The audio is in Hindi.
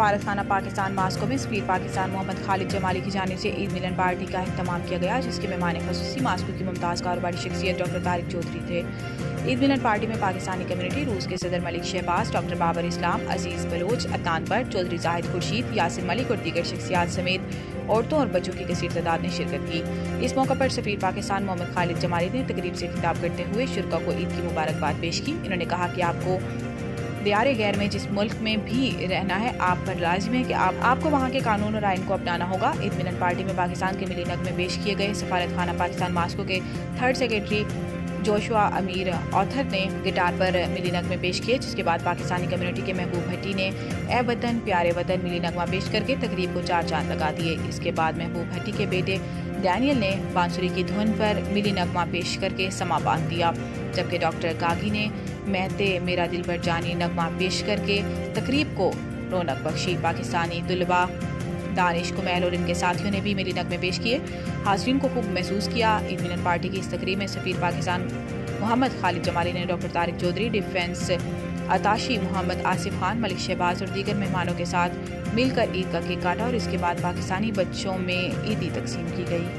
सफारत खाना पाकिस्तान मास्को में सफीर पाकिस्तान मोहम्मद खालिद जमाली की जानिब से ईद मिलन पार्टी का अहतमाम किया गया, जिसके मेहमान खसूसी मास्को की मुमताज़ कारोबारी शख्सियत डॉक्टर तारिक चौधरी थे। ईद मिलन पार्टी में पाकिस्तानी कम्युनिटी, रूस के सदर मलिक शहबाज, डॉक्टर बाबर इस्लाम, अजीज़ बलोच, अदनान भट्ट, चौधरी जाहिद खुर्शीद, यासिर मलिक और दीगर शख्सियात समेत औरतों और बच्चों की कसीर तादाद ने शिरकत की। इस मौके पर सफीर पाकिस्तान मोहम्मद खालिद जमाली ने तकरीब से खिताब करते हुए शुरका को ईद की मुबारकबाद पेश की। इन्होंने कहा कि आपको दियारे गैर में जिस मुल्क में भी रहना है, आप पर लाजिम है कि आपको वहाँ के कानून और आइन को अपनाना होगा। ईद मिलन पार्टी में पाकिस्तान के मिली नगमे पेश किए गए। सफारत खाना पाकिस्तान मास्को के 3rd सेक्रेटरी जोशुआ अमीर ऑथर ने गिटार पर मिली नगमे पेश किए, जिसके बाद पाकिस्तानी कम्युनिटी के महबूब भट्टी ने ए वतन प्यारे वतन मिली नगमा पेश करके तकरीब को 4 चांद लगा दिए। इसके बाद महबूब भट्टी के बेटे डैनियल ने बांसुरी की धुन पर मिली नगमा पेश करके समा बांध दिया, जबकि डॉक्टर गागी ने महते मेरा दिल भर जानी नगमा पेश करके तकरीब को रौनक बख्शी। पाकिस्तानी तुलबा दानिश कुमैल और इनके साथियों ने भी मिली नगमे पेश किए। हाज़रीन को खूब महसूस किया। ईद मिलन पार्टी की इस तकरीब में सफीर पाकिस्तान मोहम्मद खालिद जमाली ने doctor Tariq Chaudhary, defence attaché Mohammad Asif Khan, Malik Shahbaz और दीगर मेहमानों के साथ मिलकर ईद का केक काटा और इसके बाद पाकिस्तानी बच्चों में ईदी तकसीम की गई।